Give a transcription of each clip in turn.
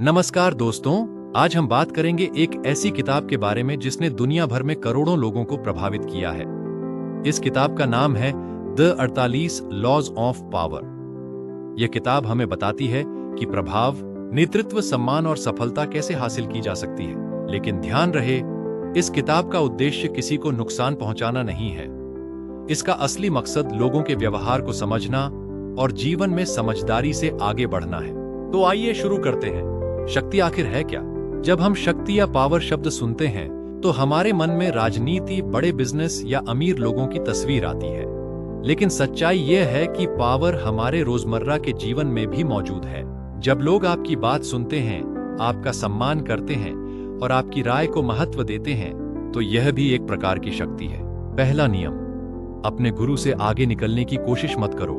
नमस्कार दोस्तों, आज हम बात करेंगे एक ऐसी किताब के बारे में जिसने दुनिया भर में करोड़ों लोगों को प्रभावित किया है। इस किताब का नाम है द 48 लॉज ऑफ पावर। यह किताब हमें बताती है कि प्रभाव, नेतृत्व, सम्मान और सफलता कैसे हासिल की जा सकती है। लेकिन ध्यान रहे, इस किताब का उद्देश्य किसी को नुकसान पहुंचाना नहीं है। इसका असली मकसद लोगों के व्यवहार को समझना और जीवन में समझदारी से आगे बढ़ना है। तो आइए शुरू करते हैं। शक्ति आखिर है क्या? जब हम शक्ति या पावर शब्द सुनते हैं तो हमारे मन में राजनीति, बड़े बिजनेस या अमीर लोगों की तस्वीर आती है। लेकिन सच्चाई यह है कि पावर हमारे रोजमर्रा के जीवन में भी मौजूद है। जब लोग आपकी बात सुनते हैं, आपका सम्मान करते हैं और आपकी राय को महत्व देते हैं, तो यह भी एक प्रकार की शक्ति है। पहला नियम, अपने गुरु से आगे निकलने की कोशिश मत करो।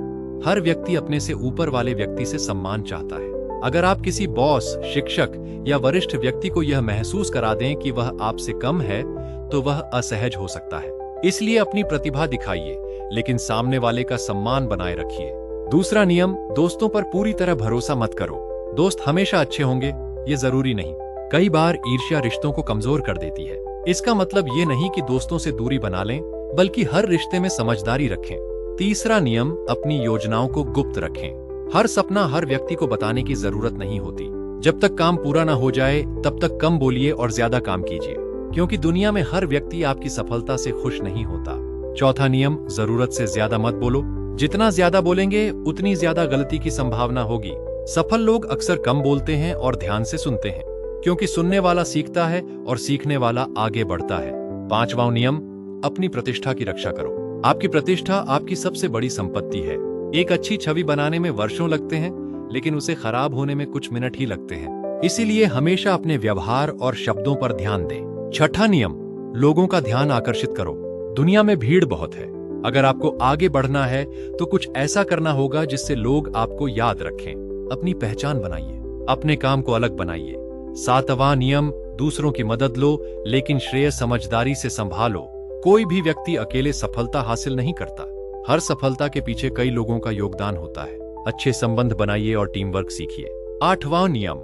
हर व्यक्ति अपने से ऊपर वाले व्यक्ति से सम्मान चाहता है। अगर आप किसी बॉस, शिक्षक या वरिष्ठ व्यक्ति को यह महसूस करा दें कि वह आपसे कम है, तो वह असहज हो सकता है। इसलिए अपनी प्रतिभा दिखाइए, लेकिन सामने वाले का सम्मान बनाए रखिए। दूसरा नियम, दोस्तों पर पूरी तरह भरोसा मत करो। दोस्त हमेशा अच्छे होंगे, ये जरूरी नहीं। कई बार ईर्ष्या रिश्तों को कमजोर कर देती है। इसका मतलब ये नहीं कि दोस्तों से दूरी बना लें, बल्कि हर रिश्ते में समझदारी रखें। तीसरा नियम, अपनी योजनाओं को गुप्त रखें। हर सपना हर व्यक्ति को बताने की जरूरत नहीं होती। जब तक काम पूरा ना हो जाए, तब तक कम बोलिए और ज्यादा काम कीजिए, क्योंकि दुनिया में हर व्यक्ति आपकी सफलता से खुश नहीं होता। चौथा नियम, जरूरत से ज्यादा मत बोलो। जितना ज्यादा बोलेंगे, उतनी ज्यादा गलती की संभावना होगी। सफल लोग अक्सर कम बोलते हैं और ध्यान से सुनते हैं, क्योंकि सुनने वाला सीखता है और सीखने वाला आगे बढ़ता है। पांचवां नियम, अपनी प्रतिष्ठा की रक्षा करो। आपकी प्रतिष्ठा आपकी सबसे बड़ी संपत्ति है। एक अच्छी छवि बनाने में वर्षों लगते हैं, लेकिन उसे खराब होने में कुछ मिनट ही लगते हैं। इसीलिए हमेशा अपने व्यवहार और शब्दों पर ध्यान दें। छठा नियम, लोगों का ध्यान आकर्षित करो। दुनिया में भीड़ बहुत है। अगर आपको आगे बढ़ना है तो कुछ ऐसा करना होगा जिससे लोग आपको याद रखें। अपनी पहचान बनाइए, अपने काम को अलग बनाइए। सातवां नियम, दूसरों की मदद लो, लेकिन श्रेय समझदारी से संभालो। कोई भी व्यक्ति अकेले सफलता हासिल नहीं करता। हर सफलता के पीछे कई लोगों का योगदान होता है। अच्छे संबंध बनाइए और टीम वर्क सीखिए। आठवां नियम,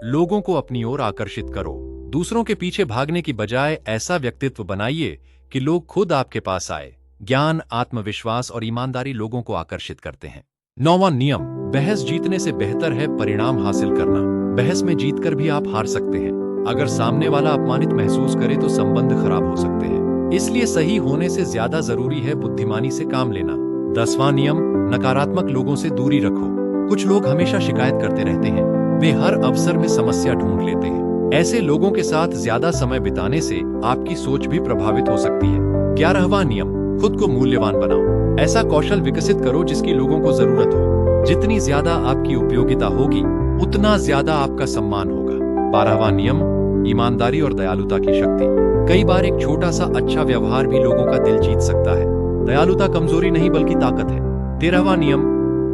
लोगों को अपनी ओर आकर्षित करो। दूसरों के पीछे भागने की बजाय ऐसा व्यक्तित्व बनाइए कि लोग खुद आपके पास आए। ज्ञान, आत्मविश्वास और ईमानदारी लोगों को आकर्षित करते हैं। नौवां नियम, बहस जीतने से बेहतर है परिणाम हासिल करना। बहस में जीतकर भी आप हार सकते हैं। अगर सामने वाला अपमानित महसूस करे तो संबंध खराब हो सकते हैं। इसलिए सही होने से ज्यादा जरूरी है बुद्धिमानी से काम लेना। 10वां नियम, नकारात्मक लोगों से दूरी रखो। कुछ लोग हमेशा शिकायत करते रहते हैं। वे हर अवसर में समस्या ढूंढ लेते हैं। ऐसे लोगों के साथ ज्यादा समय बिताने से आपकी सोच भी प्रभावित हो सकती है। 11वां नियम, खुद को मूल्यवान बनाओ। ऐसा कौशल विकसित करो जिसकी लोगों को जरूरत हो। जितनी ज्यादा आपकी उपयोगिता होगी, उतना ज्यादा आपका सम्मान होगा। 12वां नियम, ईमानदारी और दयालुता की शक्ति। कई बार एक छोटा सा अच्छा व्यवहार भी लोगों का दिल जीत सकता है। दयालुता कमजोरी नहीं बल्कि ताकत है। 13वां नियम,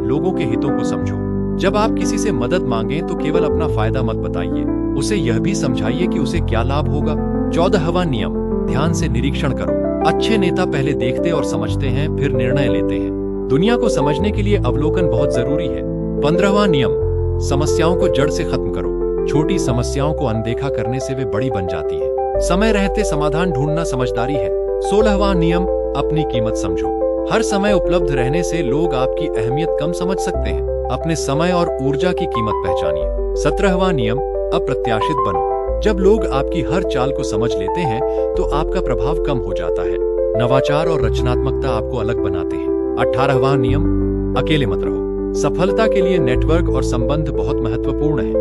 लोगों के हितों को समझो। जब आप किसी से मदद मांगें तो केवल अपना फायदा मत बताइए, उसे यह भी समझाइए कि उसे क्या लाभ होगा। 14वां नियम, ध्यान से निरीक्षण करो। अच्छे नेता पहले देखते और समझते हैं, फिर निर्णय लेते हैं। दुनिया को समझने के लिए अवलोकन बहुत जरूरी है। 15वां नियम, समस्याओं को जड़ से खत्म करो। छोटी समस्याओं को अनदेखा करने से वे बड़ी बन जाती है। समय रहते समाधान ढूंढना समझदारी है। 16वां नियम, अपनी कीमत समझो। हर समय उपलब्ध रहने से लोग आपकी अहमियत कम समझ सकते हैं। अपने समय और ऊर्जा की कीमत पहचानिए। 17वां नियम, अप्रत्याशित बनो। जब लोग आपकी हर चाल को समझ लेते हैं तो आपका प्रभाव कम हो जाता है। नवाचार और रचनात्मकता आपको अलग बनाते हैं। 18वां नियम, अकेले मत रहो। सफलता के लिए नेटवर्क और संबंध बहुत महत्वपूर्ण है।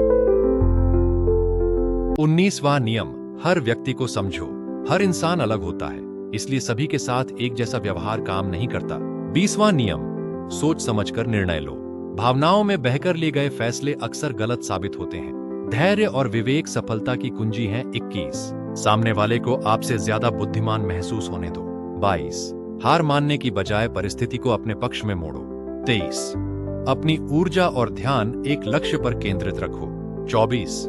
19वां नियम, हर व्यक्ति को समझो। हर इंसान अलग होता है, इसलिए सभी के साथ एक जैसा व्यवहार काम नहीं करता। 20वां नियम, सोच समझकर निर्णय लो। भावनाओं में बहकर लिए गए फैसले अक्सर गलत साबित होते हैं। धैर्य और विवेक सफलता की कुंजी हैं। 21, सामने वाले को आपसे ज्यादा बुद्धिमान महसूस होने दो। 22, हार मानने की बजाय परिस्थिति को अपने पक्ष में मोड़ो। 23, अपनी ऊर्जा और ध्यान एक लक्ष्य पर केंद्रित रखो। 24,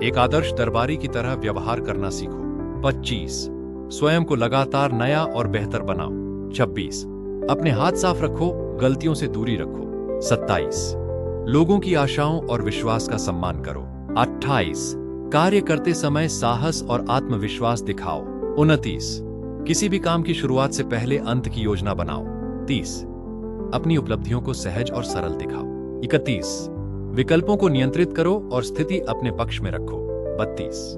एक आदर्श दरबारी की तरह व्यवहार करना सीखो। 25, स्वयं को लगातार नया और बेहतर बनाओ। 26, अपने हाथ साफ रखो, गलतियों से दूरी रखो। 27, लोगों की आशाओं और विश्वास का सम्मान करो। 28 कार्य करते समय साहस और आत्मविश्वास दिखाओ। 29 किसी भी काम की शुरुआत से पहले अंत की योजना बनाओ। 30 अपनी उपलब्धियों को सहज और सरल दिखाओ। 31 विकल्पों को नियंत्रित करो और स्थिति अपने पक्ष में रखो। 32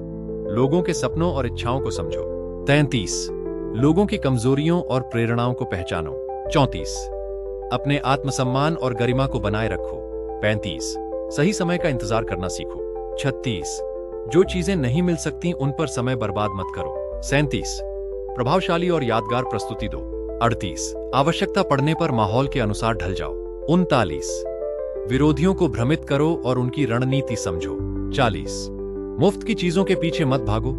लोगों के सपनों और इच्छाओं को समझो। 33 लोगों की कमजोरियों और प्रेरणाओं को पहचानो। 34 अपने आत्मसम्मान और गरिमा को बनाए रखो। 35 सही समय का इंतजार करना सीखो। 36 जो चीजें नहीं मिल सकती उन पर समय बर्बाद मत करो। 37 प्रभावशाली और यादगार प्रस्तुति दो। 38 आवश्यकता पड़ने पर माहौल के अनुसार ढल जाओ। 39 विरोधियों को भ्रमित करो और उनकी रणनीति समझो। 40 मुफ्त की चीजों के पीछे मत भागो,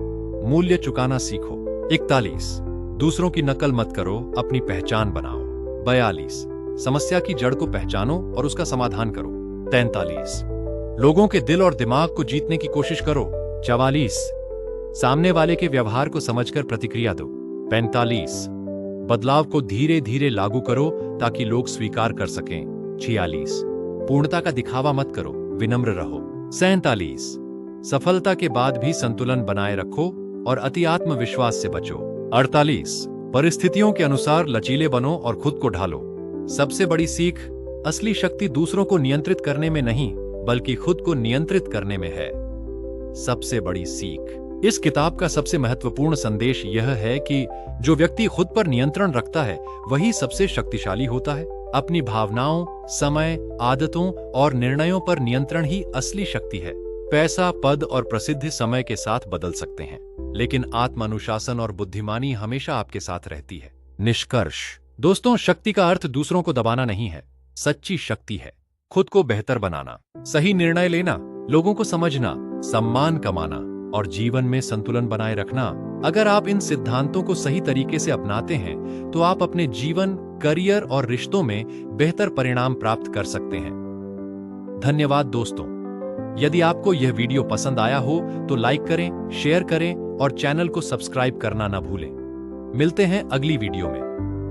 मूल्य चुकाना सीखो। 41 दूसरों की नकल मत करो, अपनी पहचान बनाओ। 42 समस्या की जड़ को पहचानो और उसका समाधान करो। 43 लोगों के दिल और दिमाग को जीतने की कोशिश करो। 44 सामने वाले के व्यवहार को समझकर प्रतिक्रिया दो। 45 बदलाव को धीरे धीरे लागू करो ताकि लोग स्वीकार कर सकें। 46 पूर्णता का दिखावा मत करो, विनम्र रहो। 47 सफलता के बाद भी संतुलन बनाए रखो और अति आत्मविश्वास से बचो। 48 परिस्थितियों के अनुसार लचीले बनो और खुद को ढालो। सबसे बड़ी सीख असली शक्ति दूसरों को नियंत्रित करने में नहीं बल्कि खुद को नियंत्रित करने में है। सबसे बड़ी सीख इस किताब का सबसे महत्वपूर्ण संदेश यह है कि जो व्यक्ति खुद पर नियंत्रण रखता है वही सबसे शक्तिशाली होता है। अपनी भावनाओं, समय, आदतों और निर्णयों पर नियंत्रण ही असली शक्ति है। पैसा, पद और प्रसिद्धि समय के साथ बदल सकते हैं, लेकिन आत्म अनुशासन और बुद्धिमानी हमेशा आपके साथ रहती है। निष्कर्ष दोस्तों, शक्ति का अर्थ दूसरों को दबाना नहीं है। सच्ची शक्ति है खुद को बेहतर बनाना, सही निर्णय लेना, लोगों को समझना, सम्मान कमाना और जीवन में संतुलन बनाए रखना। अगर आप इन सिद्धांतों को सही तरीके से अपनाते हैं तो आप अपने जीवन, करियर और रिश्तों में बेहतर परिणाम प्राप्त कर सकते हैं। धन्यवाद दोस्तों। यदि आपको यह वीडियो पसंद आया हो तो लाइक करें, शेयर करें और चैनल को सब्सक्राइब करना ना भूलें। मिलते हैं अगली वीडियो में।